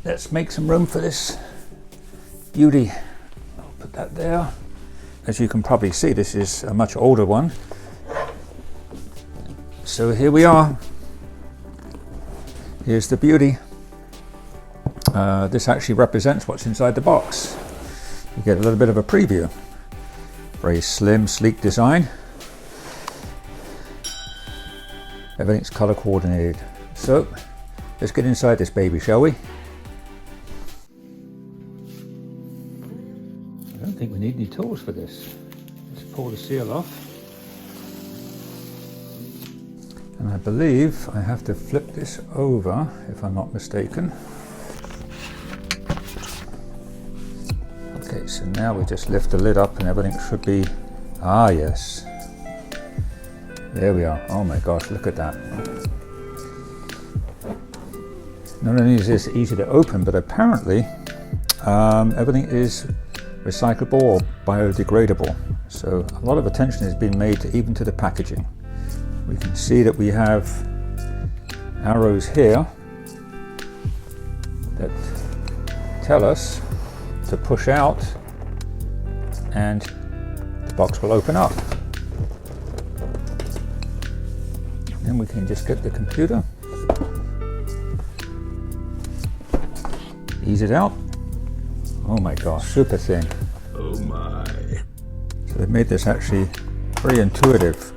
Let's make some room for this beauty. I'll put that there. As you can probably see, this is a much older one. So here we are. Here's the beauty. This actually represents what's inside the box. You get a little bit of a preview. Very slim, sleek design. Everything's color coordinated. So let's get inside this baby, shall we? I don't think we need any tools for this. Let's pull the seal off. And I believe I have to flip this over, if I'm not mistaken. Okay, so now we just lift the lid up and everything should be, ah yes. There we are. Oh my gosh, look at that. Not only is this easy to open, but apparently everything is recyclable or biodegradable. So a lot of attention has been made even to the packaging. We can see that we have arrows here that tell us to push out and the box will open up. Then we can just get the computer, ease it out. Oh my gosh, super thin. Oh my. So they've made this actually very intuitive.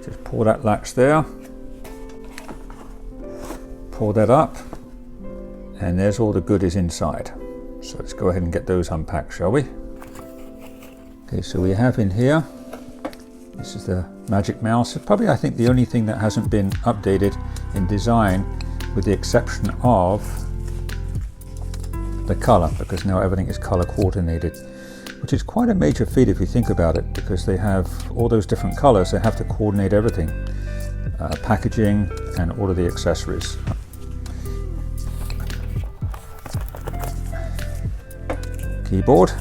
Just pull that latch there, pull that up, and there's all the goodies inside. So let's go ahead and get those unpacked, shall we? Okay, so we have in here, this is the Magic Mouse. It's probably, I think, the only thing that hasn't been updated in design, with the exception of the color, because now everything is color coordinated, which is quite a major feat if you think about it, because they have all those different colors. They have to coordinate everything, packaging and all of the accessories. Keyboard.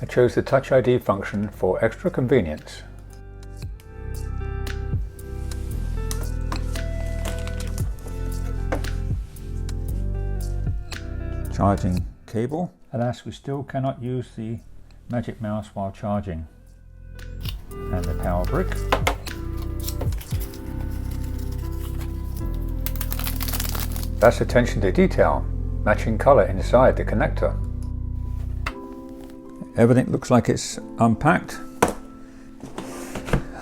I chose the Touch ID function for extra convenience. Charging cable. Alas, we still cannot use the Magic Mouse while charging. And the power brick. That's attention to detail, matching color inside the connector. Everything looks like it's unpacked.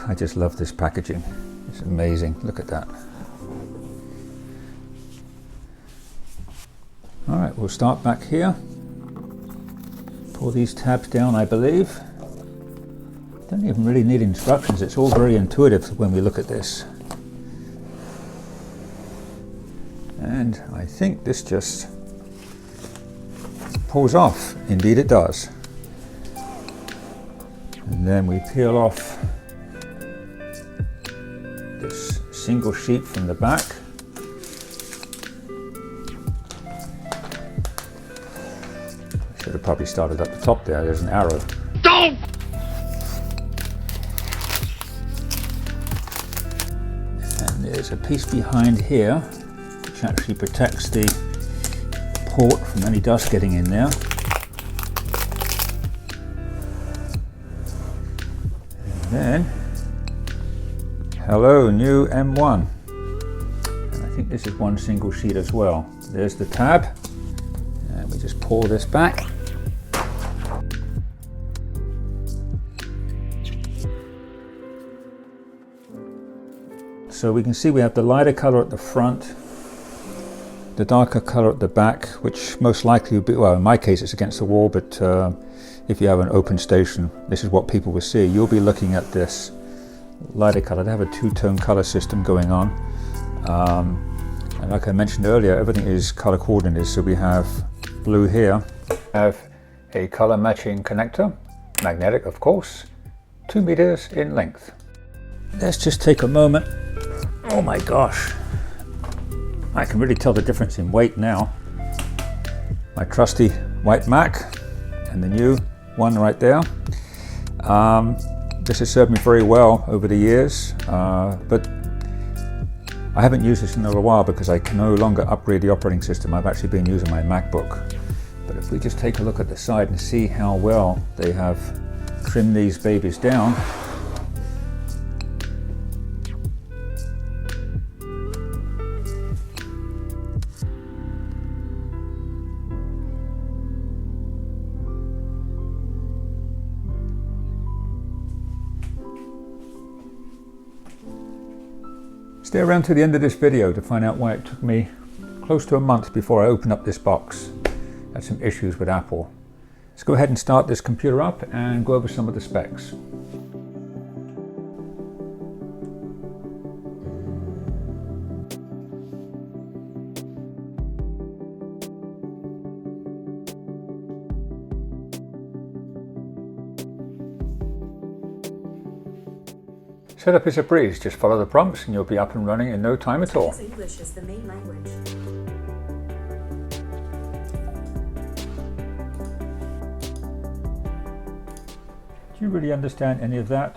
I just love this packaging. It's amazing. Look at that. All right, we'll start back here. Pull these tabs down, I believe. Don't even really need instructions. It's all very intuitive when we look at this. And I think this just pulls off. Indeed it does. And then we peel off this single sheet from the back. Should have probably started at the top there. There's an arrow. Don't! And there's a piece behind here which actually protects the port from any dust getting in there. And then, hello, new M1. And I think this is one single sheet as well. There's the tab. And we just pull this back. So we can see we have the lighter color at the front, the darker color at the back, which most likely would be, well, in my case it's against the wall, but if you have an open station, this is what people will see. You'll be looking at this lighter color. They have a two-tone color system going on. And like I mentioned earlier, everything is color coordinated. So we have blue here. We have a color matching connector, magnetic of course, 2 meters in length. let's just take a moment. Oh my gosh, I can really tell the difference in weight now. My trusty white Mac and the new one right there. This has served me very well over the years, but I haven't used this in a little while because I can no longer upgrade the operating system. I've actually been using my MacBook. But if we just take a look at the side and see how well they have trimmed these babies down. Stay around to the end of this video to find out why it took me close to a month before I opened up this box. I had some issues with Apple. Let's go ahead and start this computer up and go over some of the specs. Setup is a breeze, just follow the prompts and you'll be up and running in no time at all. English is the main language. Do you really understand any of that?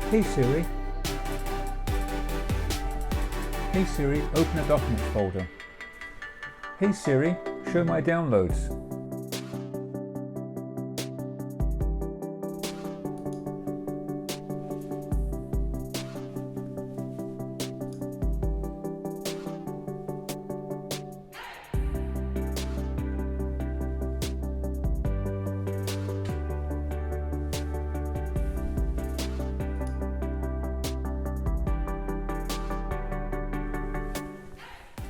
Hey Siri. Hey Siri, open a documents folder. Hey Siri, show my downloads.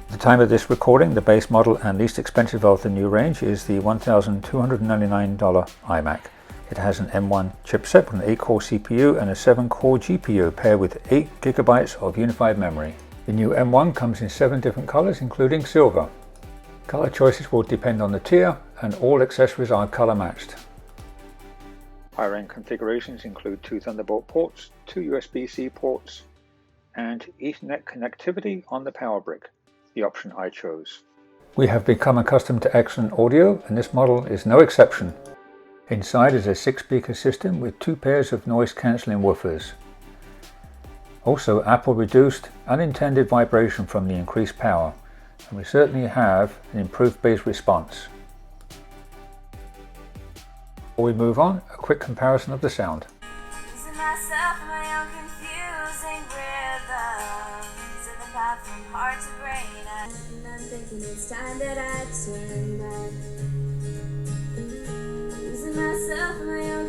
At the time of this recording, the base model and least expensive of the new range is the $1,299 iMac. It has an M1 chipset with an 8-core CPU and a 7-core GPU paired with 8 GB of unified memory. The new M1 comes in 7 different colors, including silver. Color choices will depend on the tier, and all accessories are color matched. Higher-end configurations include 2 Thunderbolt ports, 2 USB-C ports, and Ethernet connectivity on the power brick, the option I chose. We have become accustomed to excellent audio, and this model is no exception. Inside is a 6-speaker system with 2 pairs of noise-cancelling woofers. Also, Apple reduced unintended vibration from the increased power, and we certainly have an improved bass response. Before we move on, a quick comparison of the sound. It's time that I turn back. Losing myself in my own.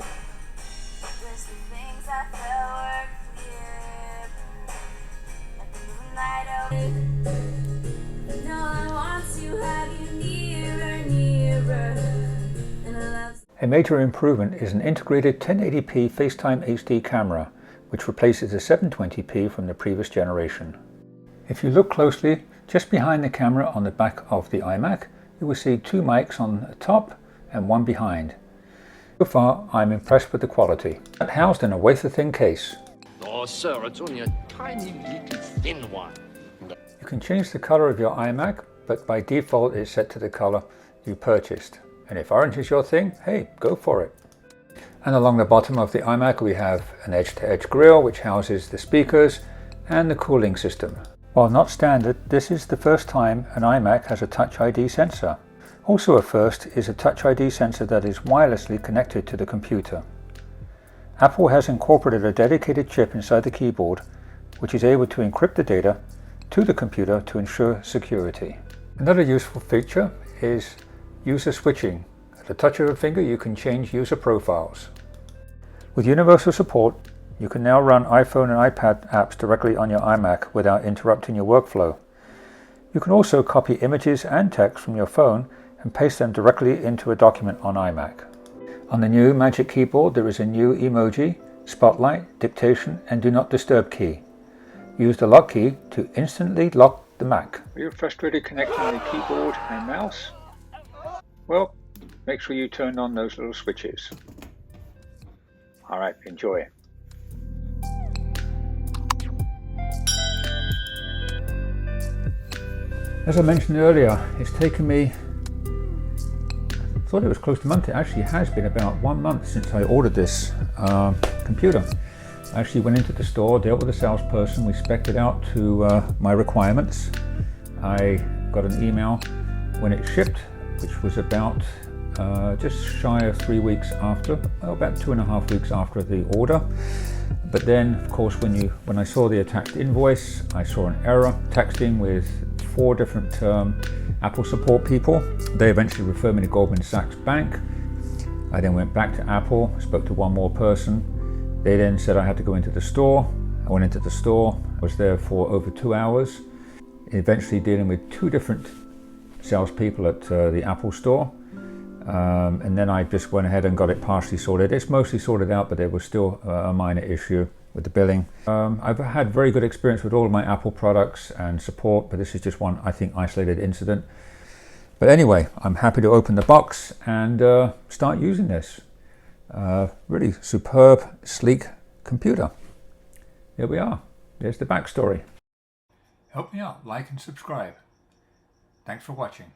There's the things I felt were clear, like the moonlight away. No, I want to have you nearer, nearer. And I love. A major improvement is an integrated 1080p FaceTime HD camera, which replaces the 720p from the previous generation. If you look closely, just behind the camera on the back of the iMac, you will see 2 mics on the top and 1 behind. So far, I'm impressed with the quality. It's housed in a wafer-thin case. Oh sir, it's only a tiny little thin one. You can change the color of your iMac, but by default it's set to the color you purchased. And if orange is your thing, hey, go for it. And along the bottom of the iMac we have an edge-to-edge grill which houses the speakers and the cooling system. While not standard, this is the first time an iMac has a Touch ID sensor. Also a first is a Touch ID sensor that is wirelessly connected to the computer. Apple has incorporated a dedicated chip inside the keyboard which is able to encrypt the data to the computer to ensure security. Another useful feature is user switching. At the touch of a finger you can change user profiles. With universal support, you can now run iPhone and iPad apps directly on your iMac without interrupting your workflow. You can also copy images and text from your phone and paste them directly into a document on iMac. On the new Magic Keyboard there is a new emoji, spotlight, dictation and do not disturb key. Use the lock key to instantly lock the Mac. Are you frustrated connecting the keyboard and mouse? Well, make sure you turn on those little switches. Alright, enjoy. As I mentioned earlier, it's taken me, I thought it was close to a month. It actually has been about 1 month since I ordered this computer. I actually went into the store, dealt with a salesperson, we spec'd it out to my requirements. I got an email when it shipped, which was about just shy of 3 weeks after, about 2.5 weeks after the order. But then, of course, when I saw the attached invoice, I saw an error texting with 4 different Apple support people. They eventually referred me to Goldman Sachs Bank. I then went back to Apple, spoke to one more person. They then said I had to go into the store. I went into the store, was there for over 2 hours, eventually dealing with 2 different salespeople at the Apple store. And then I just went ahead and got it partially sorted. It's mostly sorted out, but there was still a minor issue with the billing. I've had very good experience with all of my Apple products and support, but this is just one, I think, isolated incident. But anyway, I'm happy to open the box and start using this. Really superb, sleek computer. Here we are. There's the backstory. Help me out, like and subscribe. Thanks for watching.